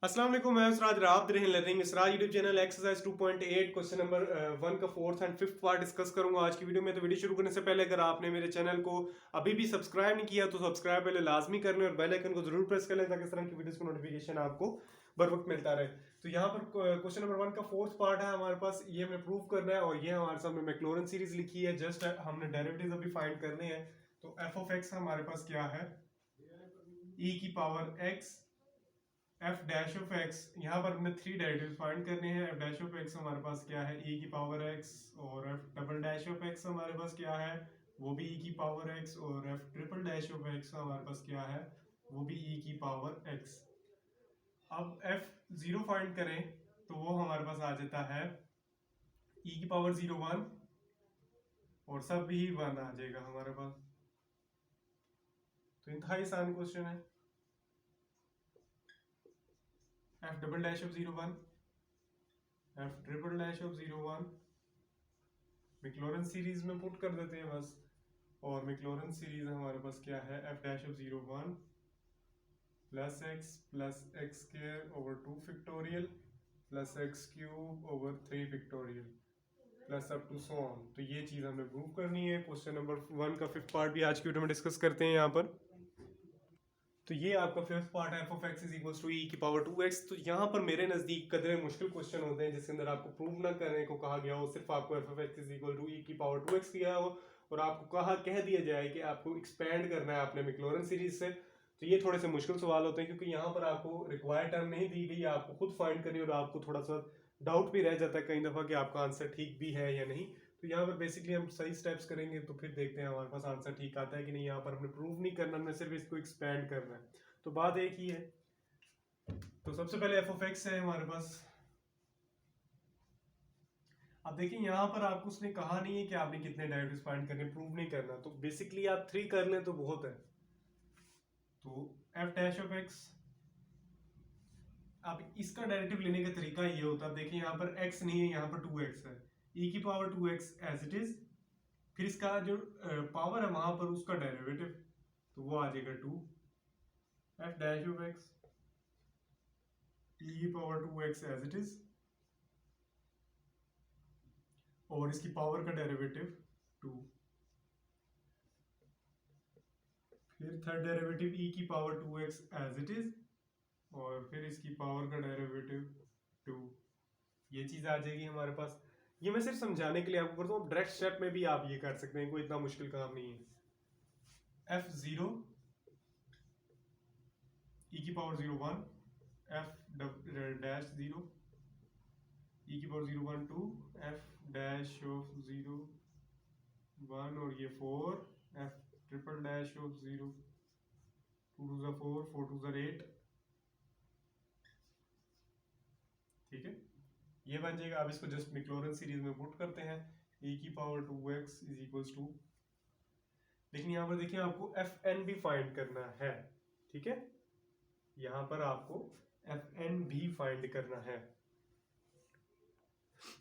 अस्सलाम वालेकुम, मैं इसराज आप देख रहे हैं लर्निंग इसराज YouTube channel. Exercise 2.8 question number 1 का fourth and fifth part discuss करूंगा आज की वीडियो में। तो वीडियो शुरू करने से पहले अगर आपने मेरे चैनल को अभी भी सब्सक्राइब नहीं किया तो सब्सक्राइब पहले लाजमी कर लें और बेल आइकन को जरूर प्रेस कर लें ताकि इस तरह की वीडियोस का नोटिफिकेशन आपको बर वक्त मिलता रहे। तो यहाँ पर क्वेश्चन नंबर 1 का फोर्थ पार्ट है हमारे पास, ये हमें प्रूव करना है और ये हमारे सामने मैक्लॉरेन सीरीज लिखी है। जस्ट हमने डेरिवेटिव्स अभी फाइंड करने हैं। तो एफ ऑफ एक्स हमारे पास क्या है, ई की power x F dash of x. यहाँ पर हमने थ्री डेरिवेटिव फाइंड करने हैं। एफ डैश ऑफ एक्स हमारे पास क्या है, ई की पावर एक्स, और F double dash of x हमारे पास क्या है, वो भी ई की पावर एक्स, और F triple dash of x हमारे पास क्या है, वो भी ई की पावर एक्स। अब एफ जीरो फाइंड करें तो वो हमारे पास आ जाता है ई की पावर जीरो वन, और सब भी वन आ जाएगा हमारे पास। तो इंतहाई आसान क्वेश्चन है। F double dash of zero one, F triple dash of zero one Maclaurin series में पुट कर देते हैं बस। और मैक्लॉरेन सीरीज हमारे पास क्या है, F dash of zero one plus X square over two factorial plus X cube over three factorial plus up to so on. तो ये चीज़ हमें प्रूव करनी है। क्वेश्चन नंबर 1 का फिफ्थ पार्ट भी आज की वीडियो में डिस्कस करते हैं यहाँ पर। तो ये आपका फिफ्थ पार्ट है, F of X is equals to E की पावर 2x। तो यहाँ पर मेरे नज़दीक कदरे मुश्किल क्वेश्चन होते हैं जिसके अंदर आपको प्रूव ना करने को कहा गया हो, सिर्फ आपको F of X is equal to E की पावर 2x किया हो और आपको कह दिया जाए कि आपको एक्सपैंड करना है आपने मैक्लॉरेन सीरीज से। तो ये थोड़े से मुश्किल सवाल होते हैं क्योंकि यहाँ पर आपको रिक्वायर्ड टर्म नहीं दी गई, आपको खुद फाइंड करनी और आपको थोड़ा सा डाउट भी रह जाता है कई दफ़ा कि आपका आंसर ठीक भी है या नहीं। तो यहाँ पर बेसिकली हम सही स्टेप्स करेंगे तो फिर देखते हैं हमारे पास आंसर ठीक आता है कि नहीं। यहाँ पर हमने प्रूव नहीं करना, हमने सिर्फ इसको एक्सपैंड करना है। तो बात एक ही है। तो सबसे पहले एफ ऑफ एक्स है हमारे पास। अब देखिए यहाँ पर आपको उसने कहा नहीं है कि आपने कितने डेरिवेटिव्स फाइंड करने, प्रूव नहीं करना। तो बेसिकली आप 3 कर लें तो बहुत है। तो एफ डैश ऑफ एक्स, अब इसका डेरिवेटिव लेने का तरीका ये होता है, देखिए यहाँ पर x नहीं है, यहाँ पर 2x है, e की power 2x as it is, फिर इसका जो पावर है वहां पर उसका डेरिवेटिव, तो वो आ जाएगा 2 F dash of X e की power 2x as it is, और इसकी पावर का डेरिवेटिव 2, फिर थर्ड डेरिवेटिव e की power 2x as it is, और फिर इसकी पावर का डेरिवेटिव 2। ये चीज़ आ जाएगी हमारे पास। ये मैं सिर्फ समझाने के लिए आपको करता हूँ, डायरेक्ट स्टेप में भी आप ये कर सकते हैं, कोई इतना मुश्किल काम नहीं है। एफ जीरो ई की power zero one, F dash zero E की power zero one two, F dash of zero one, और ये 4 F triple dash of zero, 2 two ज़ा 4, 4 टू ज़ा 8। ठीक है, ये बन जाएगा। अब इसको जस्ट मैक्लॉरेन सीरीज में पुट करते हैं, e की power 2x is equals to, लेकिन यहाँ पर देखिए आपको एफ एन भी फाइंड करना है। ठीक है, यहाँ पर आपको एफ एन भी फाइंड करना है।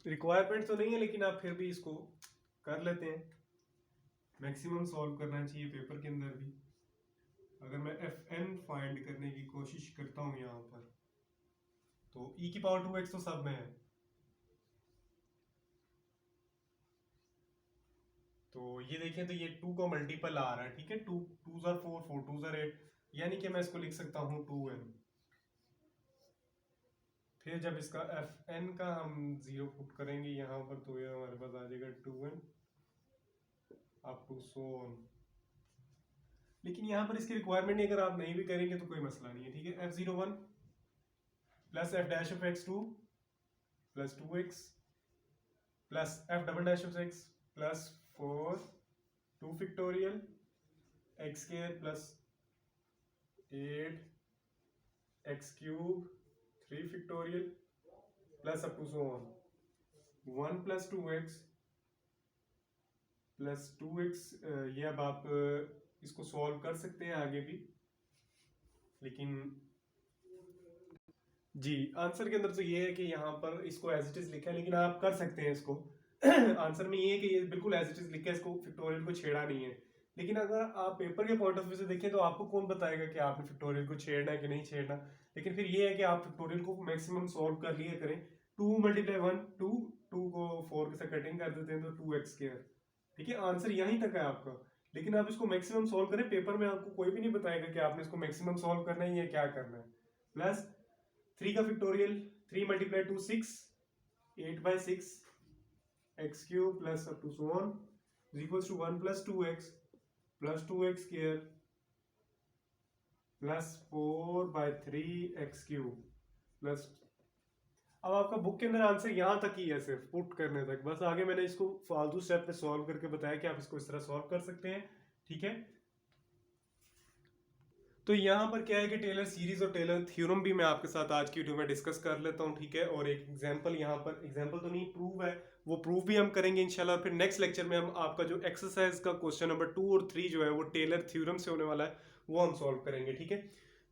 रिक्वायरमेंट तो नहीं है लेकिन आप फिर भी इसको कर लेते हैं। मैक्सिमम सॉल्व करना चाहिए पेपर के अंदर भी। अगर मैं एफ एन फाइंड करने की कोशिश करता हूँ यहाँ पर, तो e की पावर 2x तो सब में है, तो ये देखें तो ये 2 का मल्टीपल आ रहा है। ठीक है, 2 2 ज़र 4, 4 2 ज़र 8, यानी कि मैं इसको लिख सकता हूँ 2n। फिर जब इसका एफ एन का हम जीरो पुट करेंगे यहाँ पर तो ये हमारे पास आ जाएगा 2n up to so on. लेकिन यहाँ पर इसकी रिक्वायरमेंट नहीं, अगर आप नहीं भी करेंगे तो कोई मसला नहीं है। ठीक है, F zero one plus F dash of X two plus 2x plus F double dash of X plus 4 2 factorial X square plus 8 X cube 3 factorial plus up to so on 1 plus 2x plus 2x। ये अब आप इसको solve कर सकते हैं आगे भी, लेकिन जी आंसर के अंदर तो ये है कि यहाँ पर इसको एज इट इज लिखा है, लेकिन आप कर सकते हैं इसको। आंसर में ये है कि ये बिल्कुल एज इट इज लिखा है, इसको फैक्टोरियल को छेड़ा नहीं है। लेकिन अगर आप पेपर के पॉइंट ऑफ व्यू से देखें तो आपको कौन बताएगा कि आपने फैक्टोरियल को छेड़ना है कि नहीं छेड़ना। लेकिन फिर ये है कि आप फैक्टोरियल को मैक्सिमम सॉल्व कर लिया करें। 2 मल्टीप्लाई 1 2, 2 को 4 के साथ कटिंग कर देते हैं तो 2x²। ठीक है, आंसर यहीं तक है आपका। लेकिन आप इसको मैक्सिमम सॉल्व करें, पेपर में आपको कोई भी नहीं बताएगा कि आपने इसको मैक्सिमम सॉल्व करना है या क्या करना है। प्लस 3 का factorial 3 multiply 2 6, 8/6 x³ plus up to so on is equals to 1 plus 2x plus 2x² plus 4/3 x³ plus. अब आपका बुक के अंदर आंसर यहां तक ही है, सिर्फ पुट करने तक। बस आगे मैंने इसको फालतू स्टेप पे सॉल्व करके बताया कि आप इसको इस तरह सॉल्व कर सकते हैं। ठीक है, तो यहाँ पर क्या है कि टेलर सीरीज और टेलर थ्योरम भी मैं आपके साथ आज की वीडियो में डिस्कस कर लेता हूँ। ठीक है, और एक एग्जांपल यहाँ पर, एग्जांपल तो नहीं प्रूव है, वो प्रूव भी हम करेंगे इंशाल्लाह। फिर नेक्स्ट लेक्चर में हम आपका जो एक्सरसाइज का क्वेश्चन नंबर 2 और 3 जो है वो टेलर थ्योरम से होने वाला है, वो हम सॉल्व करेंगे। ठीक है,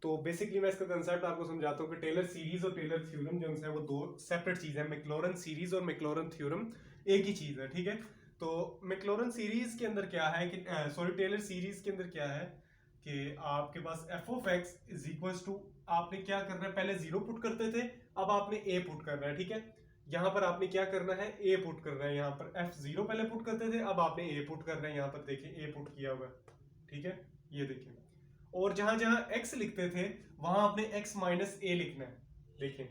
तो बेसिकली मैं इसका कंसेप्ट आपको समझाता हूँ कि टेलर सीरीज और टेलर थ्योरम जो है वो दो सेपरेट चीज है। मैक्लॉरन सीरीज और मैक्लॉरन थ्योरम एक ही चीज है। ठीक है, तो मैक्लॉरन सीरीज के अंदर क्या है कि सॉरी टेलर सीरीज के अंदर क्या है कि आपके पास F of X is equal to, आपने क्या करना है, पहले 0 पुट करते थे, अब आपने a पुट करना है। ठीक है, यहाँ पर आपने क्या करना है, a पुट करना है। यहाँ पर f0 पहले पुट करते थे, अब आपने a पुट करना है। यहाँ पर देखिए a पुट किया हुआ है। ठीक है, ये देखिए, और जहां जहां x लिखते थे वहां आपने x माइनस a लिखना है। देखिए,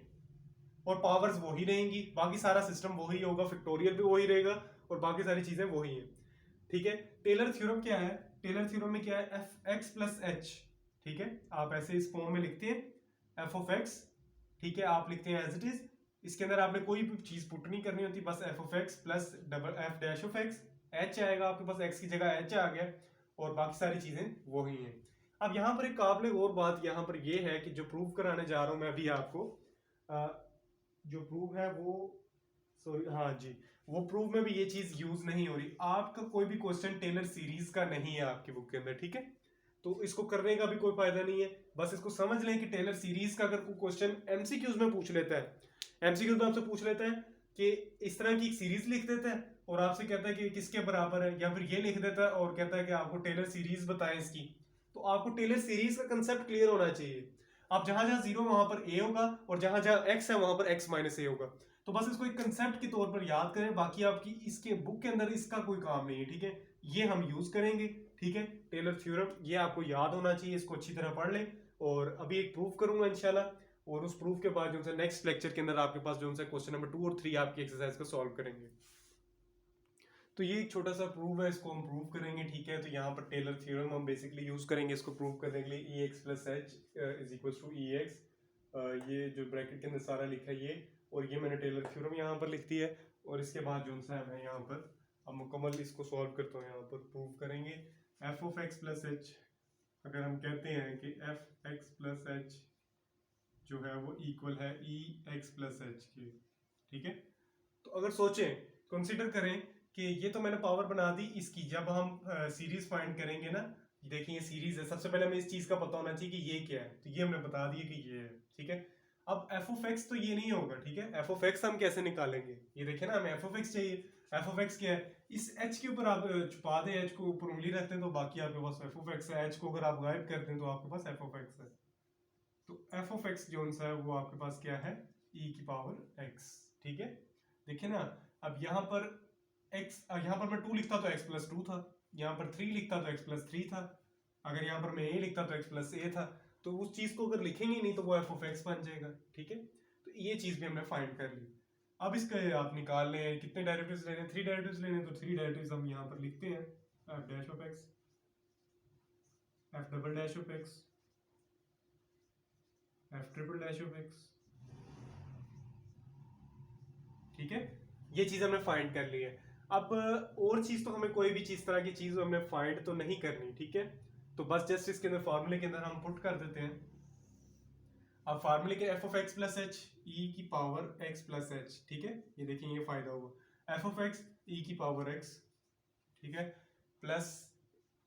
और पावर्स वही रहेंगी, बाकी सारा सिस्टम वही होगा, फैक्टोरियल भी वही रहेगा और बाकी सारी चीजें वही हैं। ठीक है, टेलर थ्योरम क्या है, टेलर थ्योरम में क्या है, एफ एक्स प्लस एच। ठीक है, आप ऐसे इस फॉर्म में लिखते हैं एफ ऑफ एक्स। ठीक है, आप लिखते हैं एज इट इज, इसके अंदर आपने कोई भी चीज पुट नहीं करनी होती, बस F of X plus double F dash of x, H आएगा आपके पास, एक्स की जगह एच आ गया और बाकी सारी चीजें वही हैं। अब यहाँ पर एक काबिल और बात यहाँ पर यह है कि जो प्रूव कराने जा रहा हूं मैं अभी आपको, जो प्रूव है वो, सॉरी हाँ जी, वो प्रूफ में भी ये चीज यूज नहीं हो रही। आपका कोई भी क्वेश्चन टेलर सीरीज का नहीं है आपकी बुक के अंदर। ठीक है, तो इसको करने का भी कोई फायदा नहीं है। बस इसको समझ लें कि टेलर सीरीज का अगर कोई क्वेश्चन एमसीक्यूज में पूछ लेता है, एमसीक्यूज में आपसे पूछ लेता है कि इस तरह की एक सीरीज लिख देता है और आपसे कहता है कि किसके बराबर है, या फिर ये लिख देता है और कहता है कि आपको टेलर सीरीज बताएं इसकी, तो आपको टेलर सीरीज का कंसेप्ट क्लियर होना चाहिए। आप जहां जहां जीरो वहां पर ए होगा और जहां जहां एक्स है वहां पर एक्स माइनस ए होगा। तो बस इसको एक कंसेप्ट के तौर पर याद करें, बाकी आपकी इसके बुक के अंदर इसका कोई काम नहीं है। ठीक है, ये हम यूज करेंगे। ठीक है, टेलर थ्योरम ये आपको याद होना चाहिए, इसको अच्छी तरह पढ़ लें। और अभी एक प्रूफ करूंगा इंशाल्लाह, और उस प्रूफ के बाद जो है नेक्स्ट लेक्चर के अंदर आपके पास जो है क्वेश्चन नंबर 2 और 3 आपकी एक्सरसाइज को सॉल्व करेंगे। तो ये एक छोटा सा प्रूफ है, इसको हम प्रूव करेंगे। ठीक है, तो यहाँ पर टेलर थ्योरम हम बेसिकली यूज करेंगे इसको प्रूव करने के लिए, E X plus H is equal to E X, ये जो ब्रैकेट के अंदर सारा लिखा है ये, और ये मैंने टेलर थ्योरम यहाँ पर लिख दी है। और इसके बाद जो सा है मैं यहाँ पर अब मुकम्मल इसको सॉल्व करता हूँ, यहाँ पर प्रूव करेंगे F of X plus H. अगर हम कहते हैं कि एफ एक्स प्लस एच जो है वो इक्वल है ई एक्स प्लस एच के। ठीक है, तो अगर सोचें, कंसिडर करें कि ये तो मैंने पावर बना दी इसकी, जब हम सीरीज फाइंड करेंगे ना, देखिए ये सीरीज है, सबसे पहले हमें इस चीज का पता होना चाहिए कि ये क्या है, तो ये हमने बता दिया कि ये है। ठीक है, अब एफ ऑफ एक्स तो ये नहीं होगा। ठीक है, एफ ऑफ एक्स हम कैसे निकालेंगे, ये देखिए ना, हमें एफ ऑफ एक्स चाहिए। एफ ऑफ एक्स क्या है, इस एच के ऊपर आप छुपा दें, एच को ऊपर उंगली रखते हैं तो बाकी आपके पास एफ ऑफ एक्स है, एच को अगर आप गायब करते हैं तो आपके पास एफ ऑफ एक्स है। तो एफ ऑफ एक्स जो है वो आपके पास क्या है, ई की पावर एक्स। ठीक है, देखिए ना, अब यहाँ पर x, यहाँ पर मैं 2 लिखता तो x प्लस 2 था, यहाँ पर 3 लिखता तो x प्लस 3 था, अगर यहाँ पर मैं a लिखता तो x प्लस a था, तो उस चीज को अगर लिखेंगे नहीं तो वो f ऑफ x बन जाएगा। ठीक है, तो ये चीज भी हमने फाइंड कर ली। अब इसका आप निकाल लें, कितने डेरिवेटिव्स लेने, 3 डेरिवेटिव्स लेने, तो 3 डेरिवेटिव्स हम यहाँ पर लिखते हैं, f dash of x, f double dash of x, f triple dash of x। ठीक है, ये चीज हमने फाइंड कर ली है। अब और चीज तो हमें कोई भी चीज तरह की चीज हमने फाइंड तो नहीं करनी। ठीक है, तो बस जस्ट इसके अंदर फार्मूले के अंदर हम पुट कर देते हैं। अब फार्मूले के F of X plus H E की पावर एक्स प्लस एच। ठीक है, ये देखिए ये फायदा हुआ, एफ ऑफ एक्स ई की पावर एक्स, ठीक है, प्लस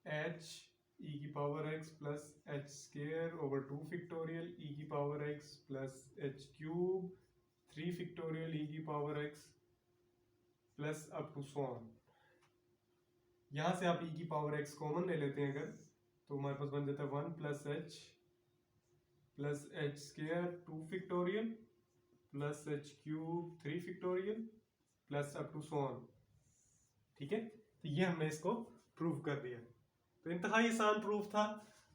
एच ई की power X plus H square over 2 factorial E की power X plus H cube 3 factorial E की power X plus up to so on. यहाँ से आप e की पावर x कॉमन ले लेते हैं अगर, तो हमारे पास बन जाता है 1 plus H square 2 factorial plus H cube 3 factorial plus up to so on. ठीक है, तो ये हमने इसको प्रूव कर दिया। तो इंतहाई आसान प्रूफ था,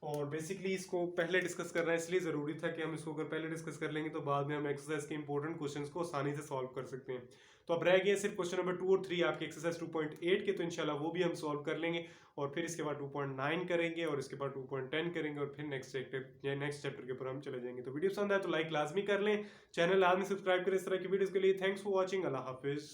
और बेसिकली इसको पहले डिस्कस करना इसलिए ज़रूरी था कि हम इसको अगर पहले डिस्कस कर लेंगे तो बाद में हम एक्सरसाइज के इंपॉर्टेंट क्वेश्चंस को आसानी से सॉल्व कर सकते हैं। तो अब रह गए सिर्फ क्वेश्चन नंबर 2 और 3 आपके एक्सरसाइज 2.8 के, तो इंशाल्लाह वो भी हम सॉल्व कर लेंगे, और फिर इसके बाद 2.9 करेंगे, और इसके बाद 2.10 करेंगे, और फिर नेक्स्ट चैप्टर के ऊपर हम चले जाएंगे। तो वीडियो पसंद आए तो लाइक लाजमी कर लें, चैनल लाजमी सब्सक्राइब करें इस तरह की वीडियोस के लिए। थैंक्स फॉर वॉचिंग, अल्लाह हाफिज़।